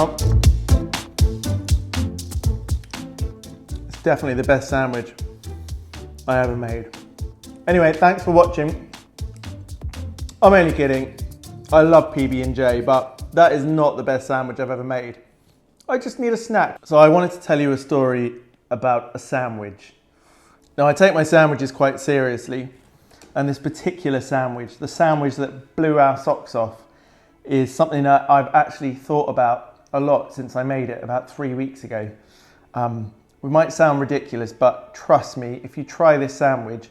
Well, it's definitely the best sandwich I ever made. Anyway, thanks for watching. I'm only kidding. I love PB&J, but that is not the best sandwich I've ever made. I just need a snack. So I wanted to tell you a story about a sandwich. Now, I take my sandwiches quite seriously, and this particular sandwich, the sandwich that blew our socks off, is something that I've actually thought about a lot since I made it about 3 weeks ago. We might sound ridiculous, but trust me, if you try this sandwich,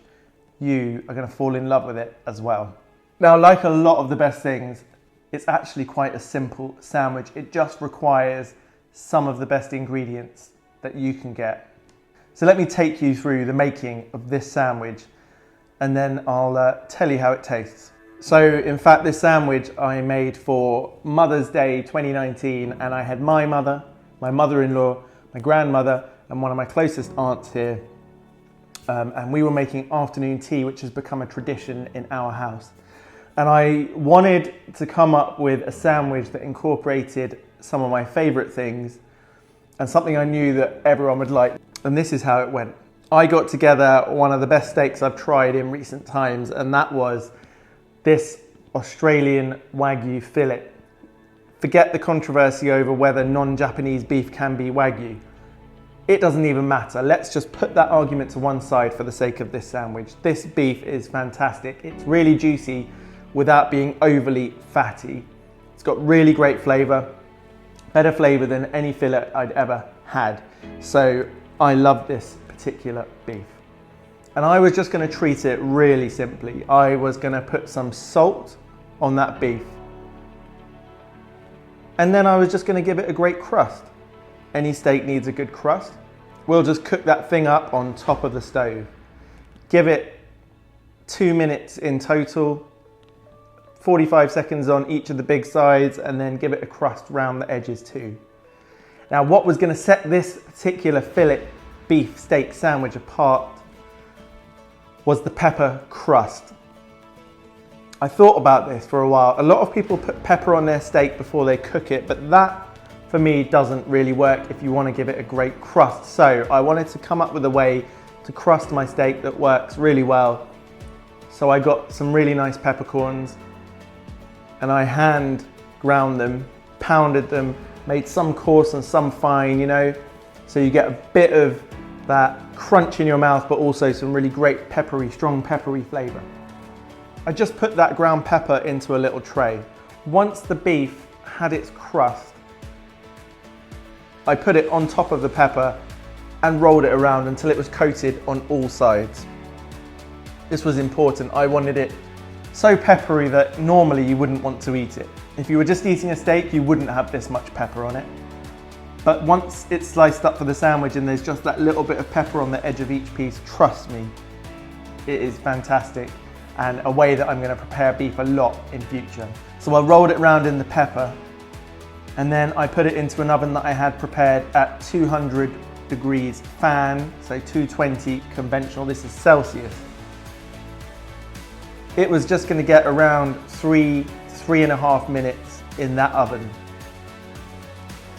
you are going to fall in love with it as well. Now, like a lot of the best things, it's actually quite a simple sandwich. It just requires some of the best ingredients that you can get. So let me take you through the making of this sandwich, and then I'll tell you how it tastes. So in fact, this sandwich I made for Mother's Day 2019, and I had my mother, my mother-in-law, my grandmother, and one of my closest aunts here. And we were making afternoon tea, which has become a tradition in our house. And I wanted to come up with a sandwich that incorporated some of my favorite things and something I knew that everyone would like. And this is how it went. I got together one of the best steaks I've tried in recent times, and that was this Australian Wagyu fillet. Forget the controversy over whether non-Japanese beef can be Wagyu. It doesn't even matter. Let's just put that argument to one side for the sake of this sandwich. This beef is fantastic. It's really juicy without being overly fatty. It's got really great flavor, better flavor than any fillet I'd ever had. So I love this particular beef. And I was just going to treat it really simply. I was going to put some salt on that beef. And then I was just going to give it a great crust. Any steak needs a good crust. We'll just cook that thing up on top of the stove. Give it 2 minutes in total, 45 seconds on each of the big sides, and then give it a crust round the edges too. Now, what was going to set this particular fillet beef steak sandwich apart was the pepper crust. I thought about this for a while. A lot of people put pepper on their steak before they cook it, but that for me doesn't really work if you want to give it a great crust. So I wanted to come up with a way to crust my steak that works really well. So I got some really nice peppercorns and I hand ground them, pounded them, made some coarse and some fine, you know, so you get a bit of that crunch in your mouth, but also some really great peppery, strong peppery flavor. I just put that ground pepper into a little tray. Once the beef had its crust, I put it on top of the pepper and rolled it around until it was coated on all sides. This was important. I wanted it so peppery that normally you wouldn't want to eat it. If you were just eating a steak, you wouldn't have this much pepper on it. But once it's sliced up for the sandwich and there's just that little bit of pepper on the edge of each piece, trust me, it is fantastic and a way that I'm going to prepare beef a lot in future. So I rolled it around in the pepper, and then I put it into an oven that I had prepared at 200 degrees fan, so 220 conventional, this is Celsius. It was just going to get around 3.5 minutes in that oven.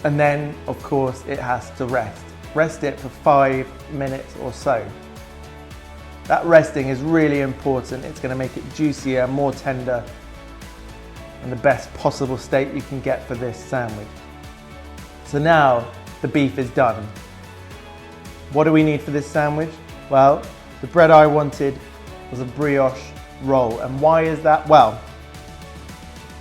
And then, of course, it has to rest. Rest it for 5 minutes or so. That resting is really important. It's going to make it juicier, more tender, and the best possible steak you can get for this sandwich. So now the beef is done. What do we need for this sandwich? Well, the bread I wanted was a brioche roll. And why is that? Well,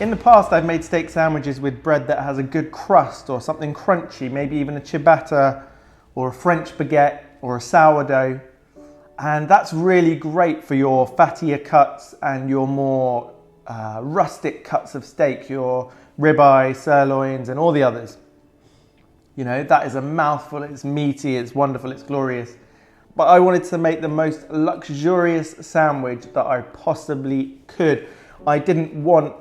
in the past I've made steak sandwiches with bread that has a good crust or something crunchy, maybe even a ciabatta or a French baguette or a sourdough. And that's really great for your fattier cuts and your more rustic cuts of steak, your ribeye, sirloins, and all the others. You know, that is a mouthful, it's meaty, it's wonderful, it's glorious. But I wanted to make the most luxurious sandwich that I possibly could. I didn't want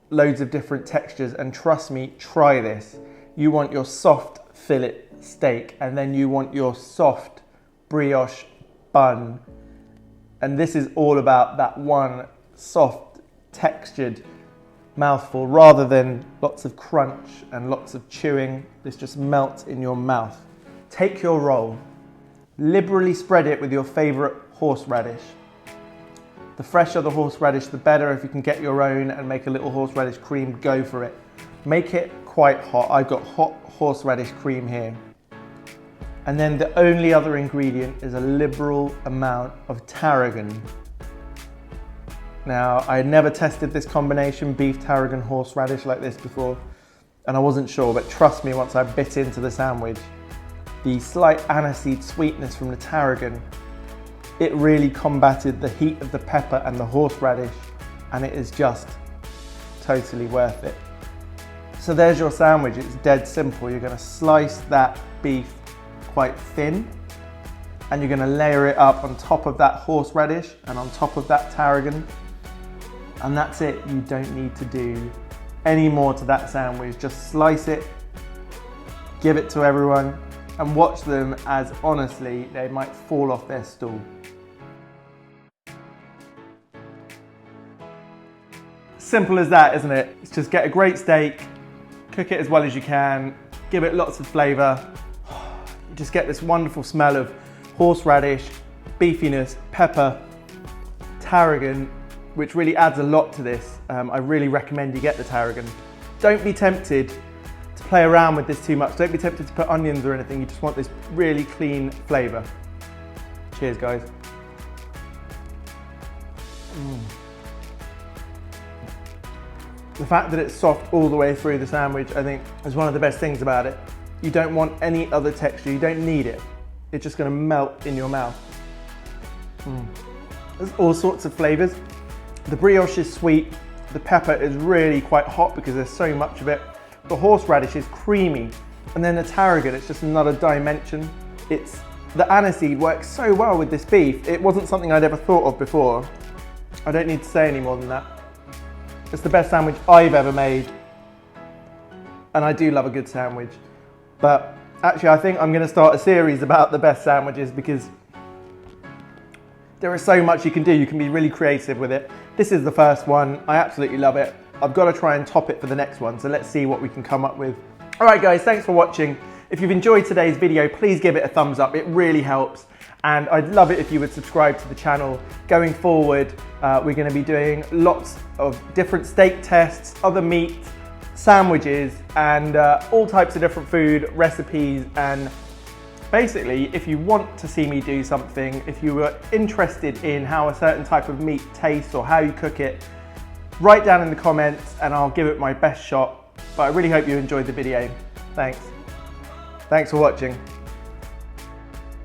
loads of different textures, and trust me, try this. You want your soft fillet steak, and then you want your soft brioche bun. And this is all about that one soft textured mouthful rather than lots of crunch and lots of chewing. This just melts in your mouth. Take your roll, liberally spread it with your favorite horseradish. The fresher the horseradish, the better. If you can get your own and make a little horseradish cream, go for it. Make it quite hot. I've got hot horseradish cream here. And then the only other ingredient is a liberal amount of tarragon. Now, I had never tested this combination, beef, tarragon, horseradish like this before, and I wasn't sure, but trust me, once I bit into the sandwich, the slight aniseed sweetness from the tarragon, it really combated the heat of the pepper and the horseradish, and it is just totally worth it. So there's your sandwich. It's dead simple. You're going to slice that beef quite thin, and you're going to layer it up on top of that horseradish and on top of that tarragon, and that's it. You don't need to do any more to that sandwich. Just slice it, give it to everyone, and watch them as honestly they might fall off their stool. Simple as that, isn't it? It's just get a great steak, cook it as well as you can, give it lots of flavour. You just get this wonderful smell of horseradish, beefiness, pepper, tarragon, which really adds a lot to this. I really recommend you get the tarragon. Don't be tempted to play around with this too much. Don't be tempted to put onions or anything. You just want this really clean flavour. Cheers, guys. The fact that it's soft all the way through the sandwich, I think, is one of the best things about it. You don't want any other texture. You don't need it. It's just going to melt in your mouth. There's all sorts of flavours. The brioche is sweet. The pepper is really quite hot because there's so much of it. The horseradish is creamy. And then the tarragon, it's just another dimension. The aniseed works so well with this beef. It wasn't something I'd ever thought of before. I don't need to say any more than that. It's the best sandwich I've ever made. And I do love a good sandwich. But actually, I think I'm going to start a series about the best sandwiches because there is so much you can do. You can be really creative with it. This is the first one. I absolutely love it. I've got to try and top it for the next one. So let's see what we can come up with. All right, guys, thanks for watching. If you've enjoyed today's video, please give it a thumbs up. It really helps. And I'd love it if you would subscribe to the channel. Going forward, we're going to be doing lots of different steak tests, other meat, sandwiches, and all types of different food recipes. And basically, if you want to see me do something, if you were interested in how a certain type of meat tastes or how you cook it, write down in the comments and I'll give it my best shot. But I really hope you enjoyed the video. Thanks. Thanks for watching.